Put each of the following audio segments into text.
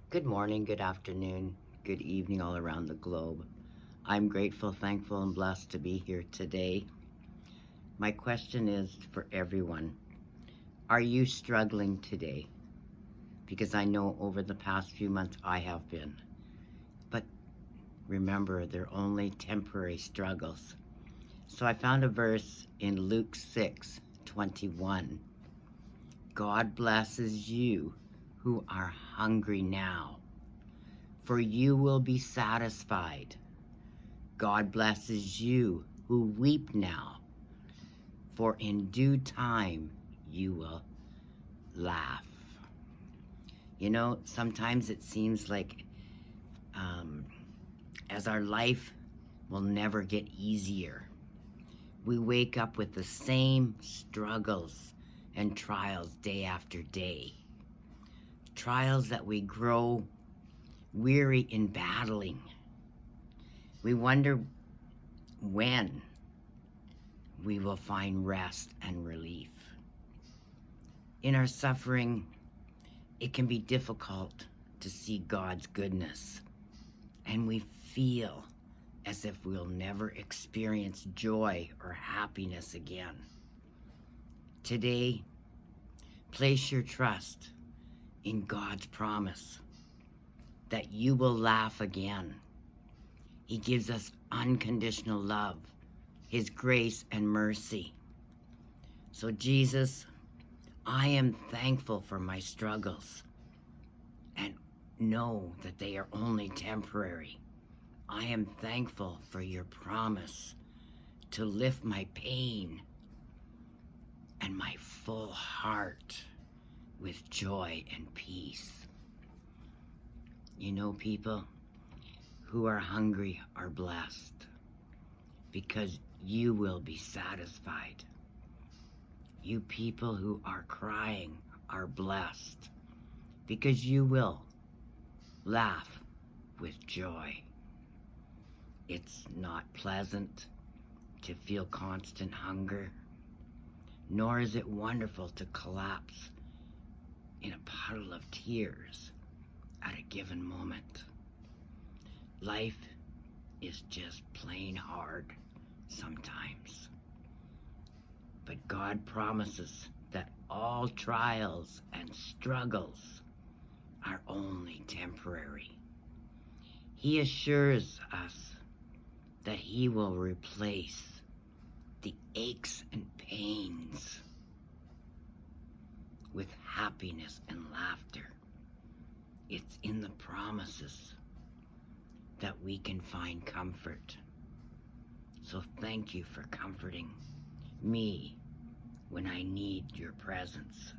Good morning, good afternoon, good evening all around the globe. I'm grateful, thankful, and blessed to be here today. My question is for everyone. Are you struggling today? Because I know over the past few months I have been. But remember, they're only temporary struggles. So I found a verse in Luke 6:21. God blesses you who are hungry now, for you will be satisfied. God blesses you who weep now, for in due time you will laugh. You know, sometimes it seems like as our life will never get easier, we wake up with the same struggles and trials day after day. Trials that we grow weary in battling. We wonder when we will find rest and relief. In our suffering, it can be difficult to see God's goodness, and we feel as if we'll never experience joy or happiness again. Today, place your trust in God's promise that you will laugh again. He gives us unconditional love, His grace and mercy. So Jesus, I am thankful for my struggles and know that they are only temporary. I am thankful for your promise to lift my pain and my full heart with joy and peace. You know, people who are hungry are blessed because you will be satisfied. You people who are crying are blessed because you will laugh with joy. It's not pleasant to feel constant hunger, nor is it wonderful to collapse in a puddle of tears at a given moment. Life is just plain hard sometimes. But God promises that all trials and struggles are only temporary. He assures us that He will replace the aches and pains with happiness and laughter. It's in the promises that we can find comfort. So thank you for comforting me when I need your presence.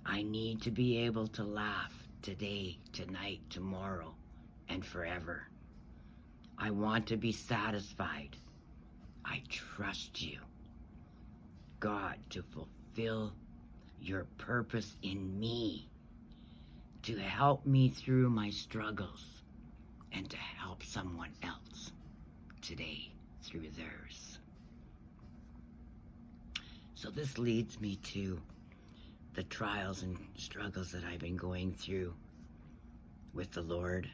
I need to be able to laugh today, tonight, tomorrow, and forever. I want to be satisfied. I trust you, God, to fulfill your purpose in me, to help me through my struggles, and to help someone else today through theirs. So this leads me to the trials and struggles that I've been going through with the Lord.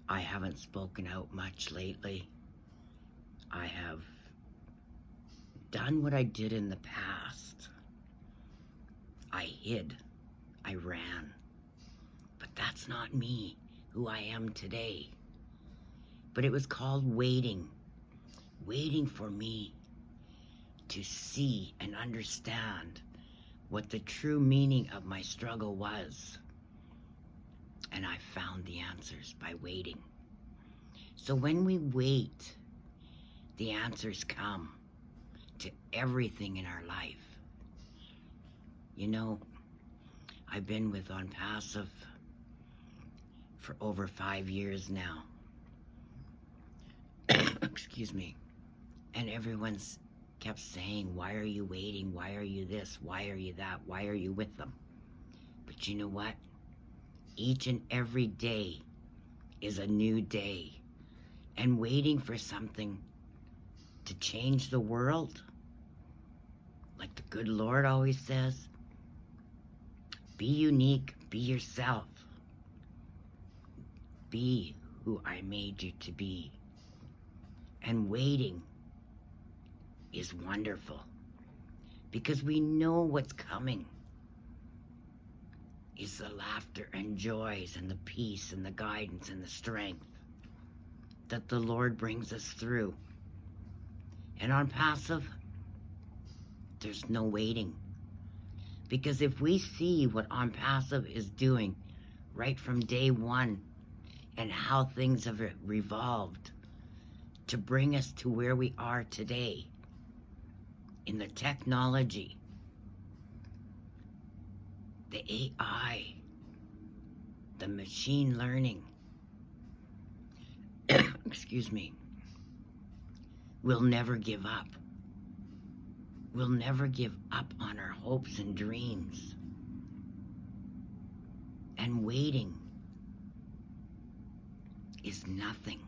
I haven't spoken out much lately. I have done what I did in the past. I hid. I ran. But that's not me, who I am today. But it was called waiting. Waiting for me to see and understand what the true meaning of my struggle was. And I found the answers by waiting. So when we wait, the answers come to everything in our life. You know, I've been with ONPASSIVE for over 5 years now. Excuse me. And everyone's kept saying, why are you waiting? Why are you this? Why are you that? Why are you with them? But you know what? Each and every day is a new day. And waiting for something to change the world, like the good Lord always says, be unique, be yourself. be who I made you to be. And waiting is wonderful because we know what's coming is the laughter and joys and the peace and the guidance and the strength that the Lord brings us through. And on passive, there's no waiting. Because if we see what on passive is doing right from day one and how things have revolved to bring us to where we are today in the technology, the AI, the machine learning, excuse me, we'll never give up. We'll never give up on our hopes and dreams. And waiting is nothing.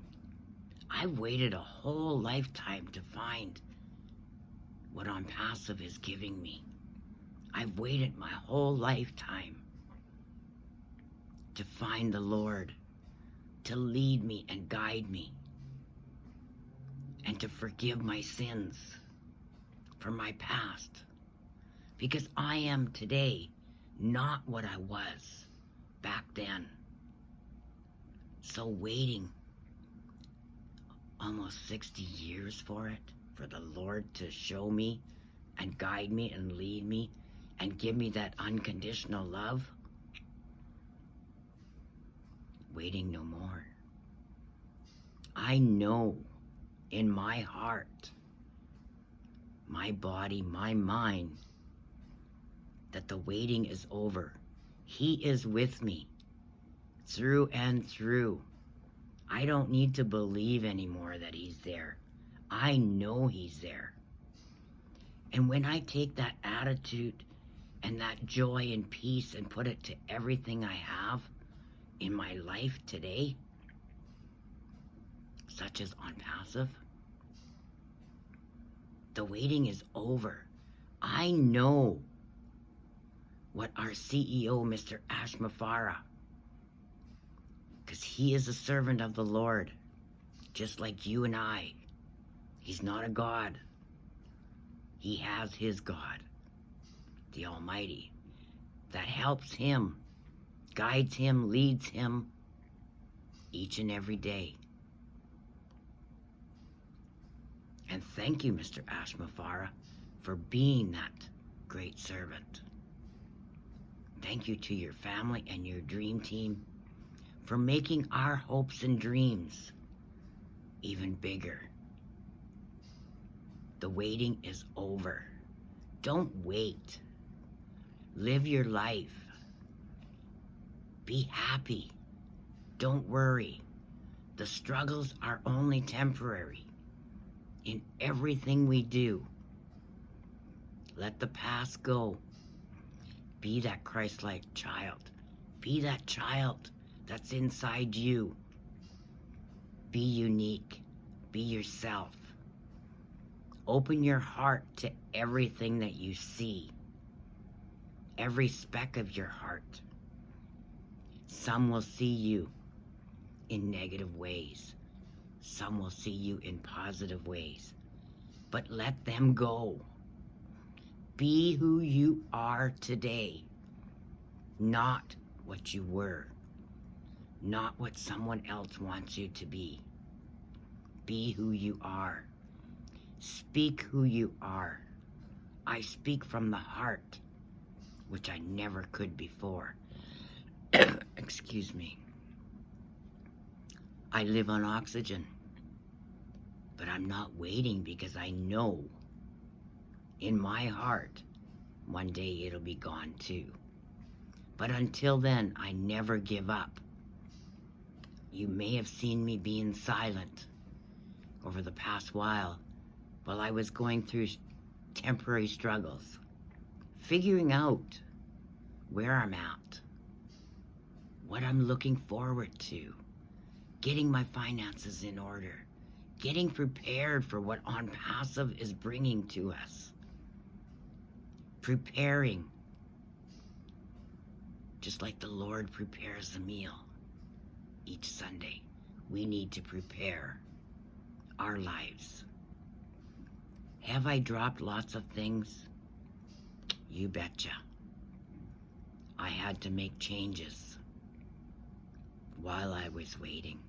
I've waited a whole lifetime to find what on passive is giving me. I've waited my whole lifetime to find the Lord, to lead me and guide me, and to forgive my sins from my past. Because I am today not what I was back then. So waiting almost 60 years for it, for the Lord to show me and guide me and lead me and give me that unconditional love, waiting no more. I know in my heart, my body, my mind, that the waiting is over. He is with me through and through. I don't need to believe anymore that he's there. I know he's there. And when I take that attitude and that joy and peace and put it to everything I have in my life today, such as on passive, the waiting is over. I know what our CEO, Mr. Ashmafara, because he is a servant of the Lord, just like you and I. He's not a God. He has his God, the Almighty, that helps him, guides him, leads him each and every day. And thank you, Mr. Ashmafara, for being that great servant. Thank you to your family and your dream team for making our hopes and dreams even bigger. The waiting is over. Don't wait. Live your life. Be happy. Don't worry. The struggles are only temporary. In everything we do, let the past go. Be that Christ-like child. Be that child that's inside you. Be unique. Be yourself. Open your heart to everything that you see. Every speck of your heart. Some will see you in negative ways. Some will see you in positive ways. But let them go. Be who you are today. Not what you were. Not what someone else wants you to be. Be who you are. Speak who you are. I speak from the heart, which I never could before. Excuse me. I live on oxygen, but I'm not waiting because I know in my heart one day it'll be gone too. But until then, I never give up. You may have seen me being silent over the past while I was going through temporary struggles, figuring out where I'm at, what I'm looking forward to, getting my finances in order, getting prepared for what ONPASSIVE is bringing to us, preparing just like the Lord prepares the meal each Sunday. We need to prepare our lives. Have I dropped lots of things? You betcha. I had to make changes while I was waiting.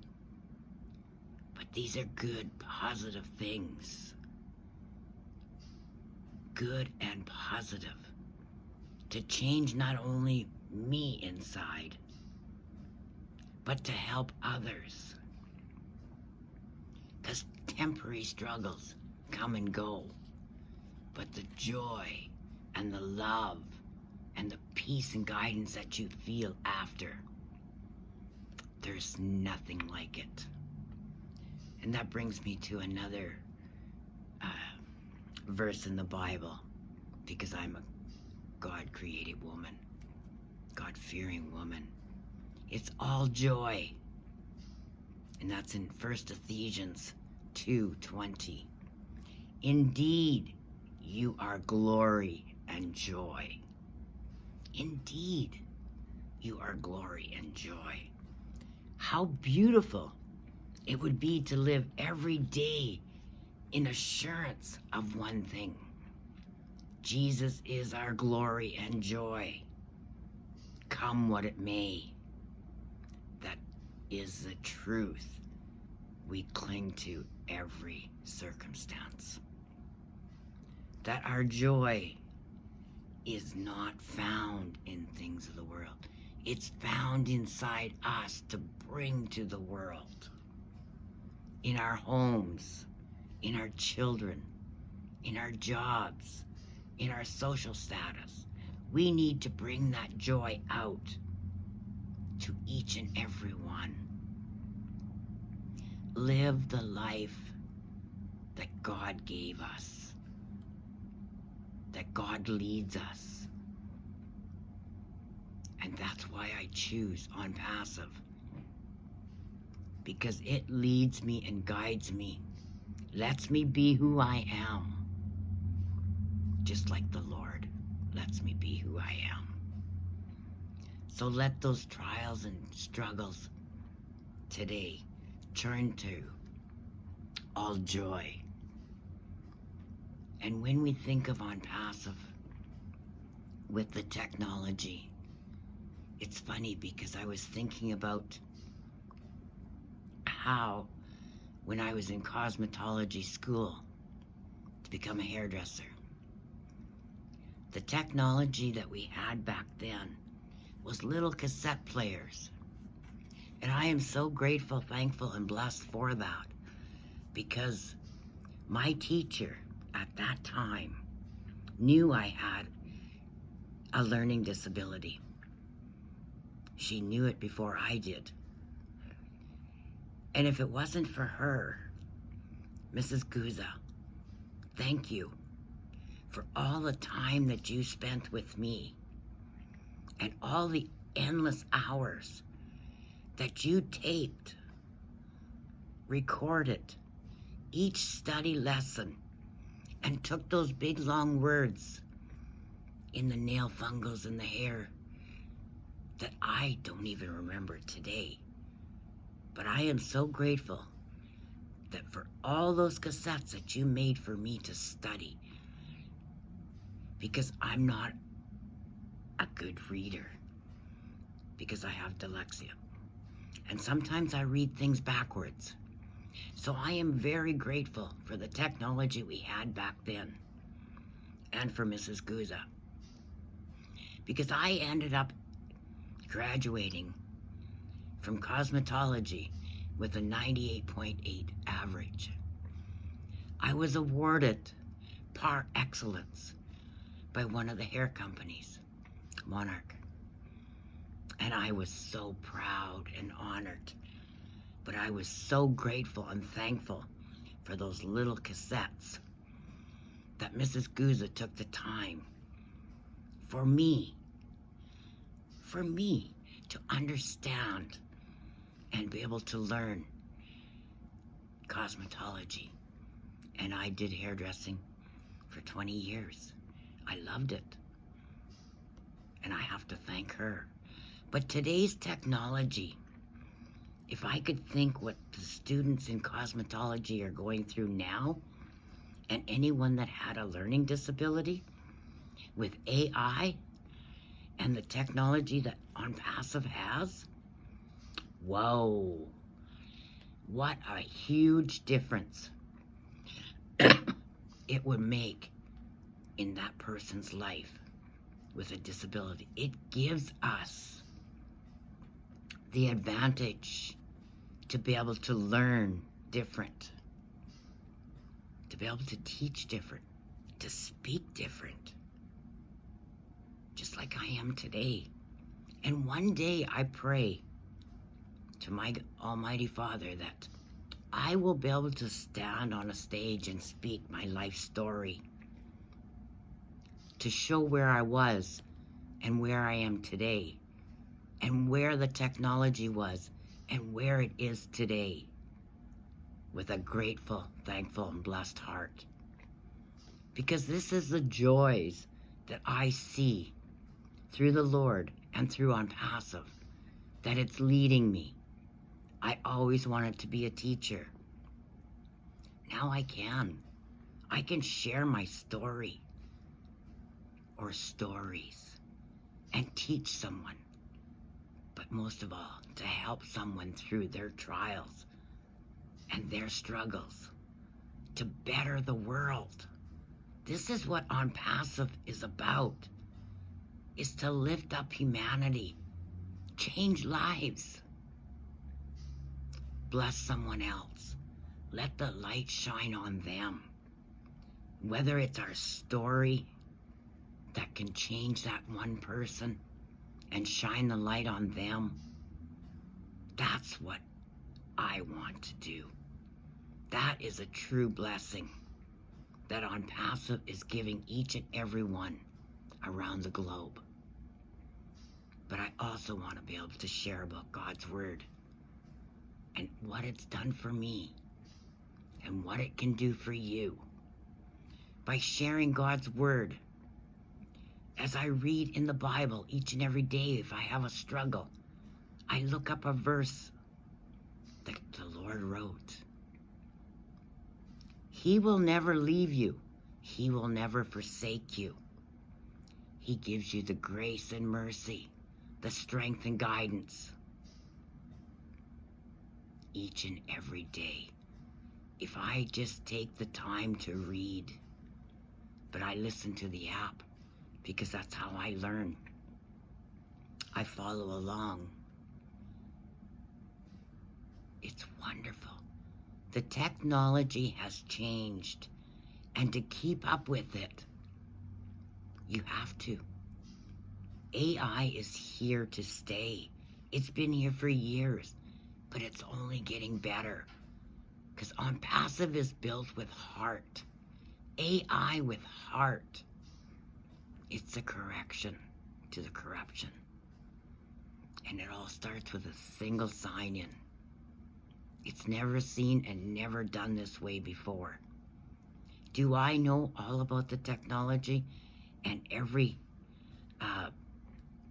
But these are good, positive things. Good and positive. To change not only me inside, but to help others. Because temporary struggles come and go. But the joy and the love and the peace and guidance that you feel after, there's nothing like it. And that brings me to another verse in the Bible, because I'm a God-created woman, God-fearing woman. It's all joy. And that's in 1 Ephesians 2:20. Indeed, you are glory and joy. Indeed, you are glory and joy. How beautiful it would be to live every day in assurance of one thing. Jesus is our glory and joy. Come what it may. That is the truth we cling to every circumstance. That our joy is not found in things of the world. It's found inside us to bring to the world. In our homes, in our children, in our jobs, in our social status. We need to bring that joy out to each and every one. Live the life that God gave us, that God leads us. And that's why I choose ONPASSIVE, because it leads me and guides me, lets me be who I am, just like the Lord lets me be who I am. So let those trials and struggles today turn to all joy. And when we think of ONPASSIVE with the technology, it's funny because I was thinking about how when I was in cosmetology school to become a hairdresser, the technology that we had back then was little cassette players. And I am so grateful, thankful, and blessed for that, because my teacher at that time knew I had a learning disability. She knew it before I did. And if it wasn't for her, Mrs. Guza, thank you for all the time that you spent with me and all the endless hours that you taped, recorded each study lesson, and took those big long words in the nail fungals in the hair that I don't even remember today. But I am so grateful that for all those cassettes that you made for me to study, because I'm not a good reader, because I have dyslexia. And sometimes I read things backwards. So I am very grateful for the technology we had back then, and for Mrs. Guza, because I ended up graduating from cosmetology with a 98.8 average. I was awarded par excellence by one of the hair companies, Monarch. And I was so proud and honored. But I was so grateful and thankful for those little cassettes that Mrs. Guza took the time for me to understand and be able to learn cosmetology. And I did hairdressing for 20 years. I loved it. And I have to thank her. But today's technology If I could think what the students in cosmetology are going through now, and anyone that had a learning disability, with AI and the technology that ONPASSIVE has, whoa, what a huge difference it would make in that person's life with a disability. It gives us the advantage to be able to learn different, to be able to teach different, to speak different, just like I am today. And one day I pray to my Almighty Father that I will be able to stand on a stage and speak my life story, to show where I was and where I am today, and where the technology was and where it is today, with a grateful, thankful, and blessed heart. Because this is the joys that I see through the Lord and through ONPASSIVE, that it's leading me. I always wanted to be a teacher. Now I can. I can share my story or stories and teach someone. But most of all, to help someone through their trials and their struggles, to better the world. This is what ONPASSIVE is about, is to lift up humanity, change lives, bless someone else, let the light shine on them. Whether it's our story that can change that one person and shine the light on them, that's what I want to do. That is a true blessing that ONPASSIVE is giving each and every one around the globe. But I also want to be able to share about God's Word and what it's done for me and what it can do for you. By sharing God's Word, as I read in the Bible each and every day, if I have a struggle, I look up a verse that the Lord wrote. He will never leave you. He will never forsake you. He gives you the grace and mercy, the strength and guidance each and every day. If I just take the time to read, but I listen to the app because that's how I learn. I follow along. It's wonderful. The technology has changed, and to keep up with it, you have to. AI is here to stay. It's been here for years, but it's only getting better, because ONPASSIVE is built with heart. AI with heart. It's a correction to the corruption. And it all starts with a single sign-in. It's never seen and never done this way before. Do I know all about the technology and every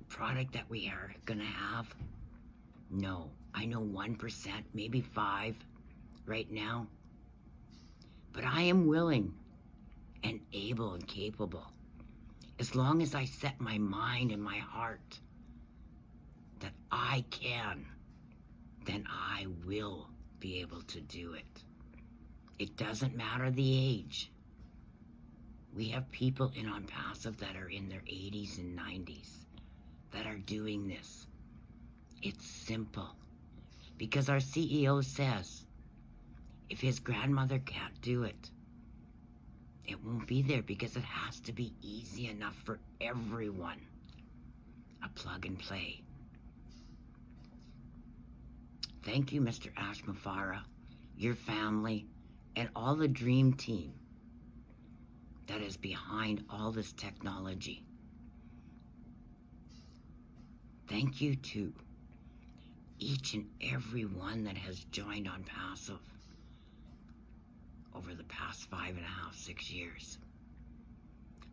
product that we are gonna have? No, I know 1%, maybe 5% right now. But I am willing and able and capable, as long as I set my mind and my heart that I can, then I will be able to do it. It doesn't matter the age. We have people in ONPASSIVE that are in their 80s and 90s that are doing this. It's simple. Because our CEO says, if his grandmother can't do it, it won't be there, because it has to be easy enough for everyone. A plug and play. Thank you, Mr. Ashmafara, your family, and all the dream team that is behind all this technology. Thank you to each and every one that has joined ONPASSIVE over the past 5.5, 6 years.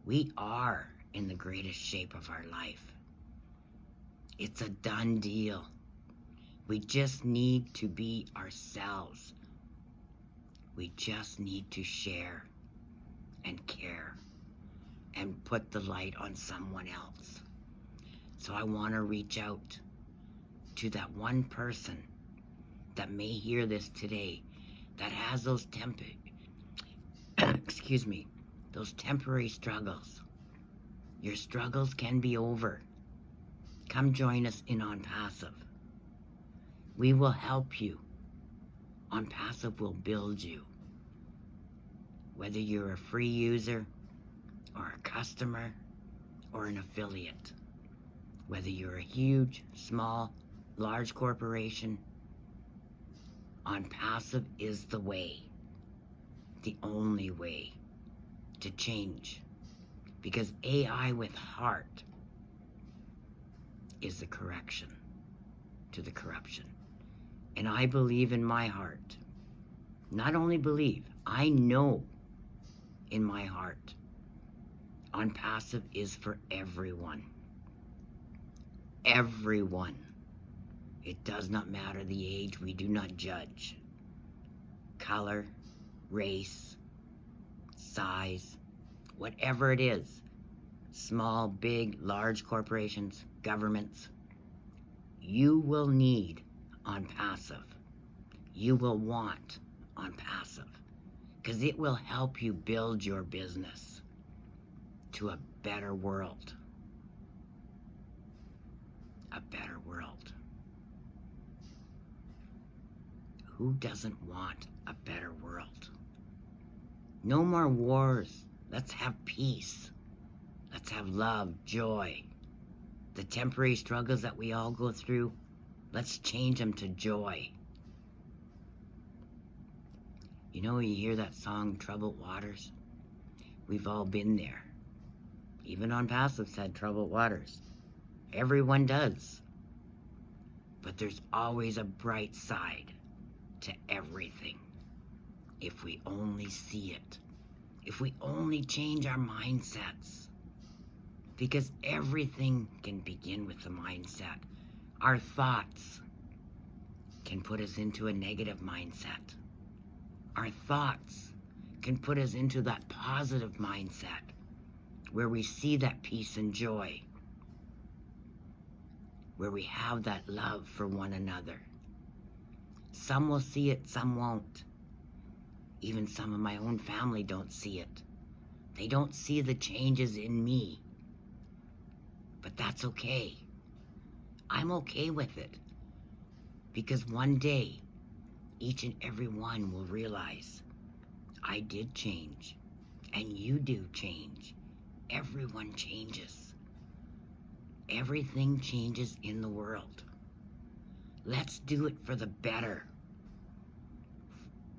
We are in the greatest shape of our life. It's a done deal. We just need to be ourselves. We just need to share and care and put the light on someone else. So I want to reach out to that one person that may hear this today that has those those temporary struggles. Your struggles can be over. Come join us in ONPASSIVE. We will help you. ONPASSIVE will build you. Whether you're a free user or a customer or an affiliate. Whether you're a huge, small, large corporation, ONPASSIVE is the way. The only way to change. Because AI with heart is the correction to the corruption. And I believe in my heart. Not only believe, I know in my heart. ONPASSIVE is for everyone. Everyone. It does not matter the age. We do not judge. Color, race, size, whatever it is. Small, big, large corporations, governments. You will need ONPASSIVE. You will want ONPASSIVE. Because it will help you build your business to a better world. A better world. Who doesn't want a better world? No more wars. Let's have peace. Let's have love, joy. The temporary struggles that we all go through, let's change them to joy. You know, you hear that song, Troubled Waters? We've all been there. Even ONPASSIVE said Troubled Waters. Everyone does. But there's always a bright side to everything. If we only see it. If we only change our mindsets. Because everything can begin with the mindset. Our thoughts can put us into a negative mindset. Our thoughts can put us into that positive mindset where we see that peace and joy, where we have that love for one another. Some will see it, some won't. Even some of my own family don't see it. They don't see the changes in me. But that's okay. I'm okay with it. Because one day, each and every one will realize I did change. And you do change. Everyone changes. Everything changes in the world. Let's do it for the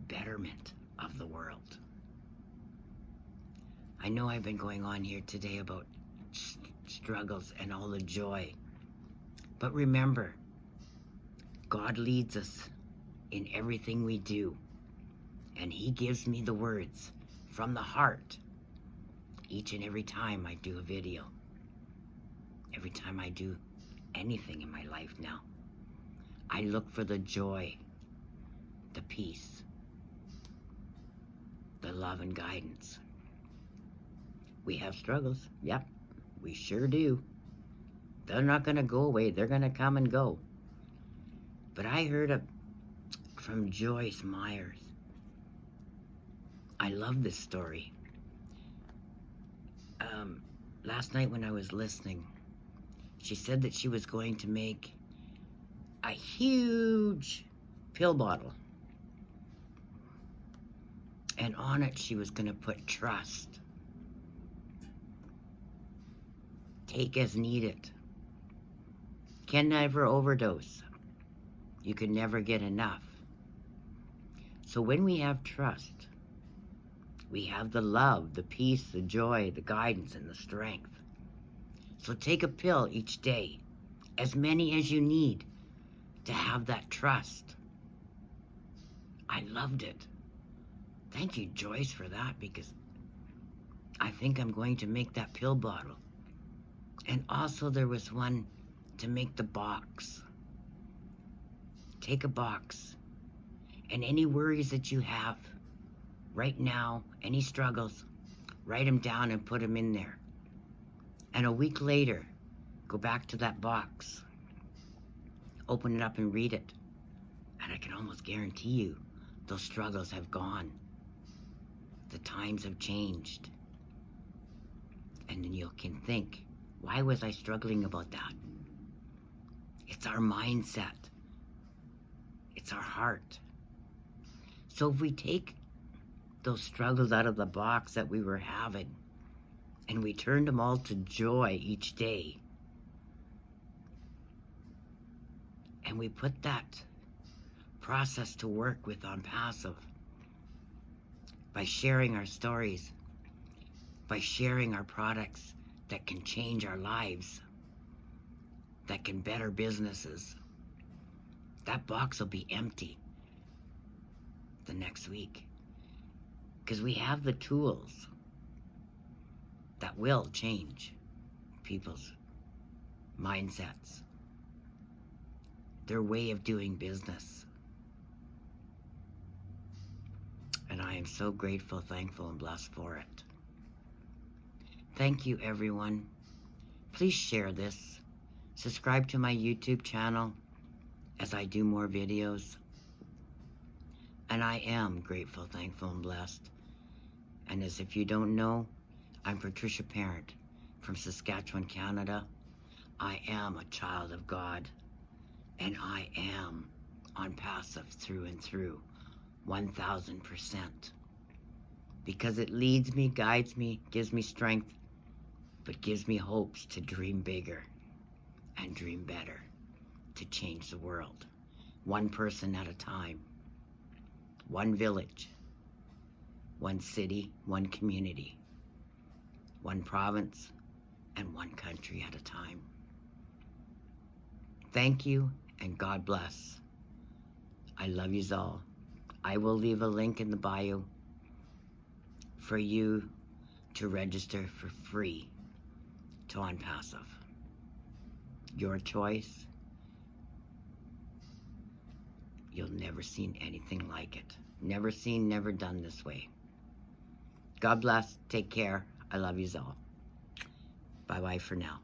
betterment of the world. I know I've been going on here today about struggles and all the joy. But remember, God leads us in everything we do. And He gives me the words from the heart each and every time I do a video. Every time I do anything in my life now. I look for the joy, the peace, the love and guidance. We have struggles. Yep, we sure do. They're not going to go away. They're going to come and go. But I heard from Joyce Myers. I love this story. Last night when I was listening, she said that she was going to make a huge pill bottle. And on it she was going to put trust. Take as needed. Can never overdose. You can never get enough. So when we have trust, we have the love, the peace, the joy, the guidance, and the strength. So take a pill each day, as many as you need, to have that trust. I loved it. Thank you, Joyce, for that, because I think I'm going to make that pill bottle. And also there was one to make the box. take a box, and any worries that you have right now, any struggles, write them down and put them in there. And a week later, go back to that box, open it up and read it. And I can almost guarantee you, those struggles have gone. The times have changed. And then you can think, why was I struggling about that? It's our mindset. It's our heart. So if we take those struggles out of the box that we were having, and we turned them all to joy each day, and we put that process to work with ONPASSIVE by sharing our stories, by sharing our products that can change our lives, that can better businesses, that box will be empty the next week, because we have the tools that will change people's mindsets, their way of doing business. And I am so grateful, thankful, and blessed for it. Thank you, everyone. Please share this. Subscribe to my YouTube channel as I do more videos. And I am grateful, thankful, and blessed. And as if you don't know, I'm PatriciaParent from Saskatchewan, Canada. I am a child of God, and I am ONPASSIVE through and through, 1000%. Because it leads me, guides me, gives me strength, but gives me hopes to dream bigger and dream better, to change the world, one person at a time, one village, one city, one community, one province, and one country at a time. Thank you, and God bless. I love yous all. I will leave a link in the bio for you to register for free to ONPASSIVE. Your choice. You'll never seen anything like it. Never seen, never done this way. God bless. Take care. I love yous all. Bye-bye for now.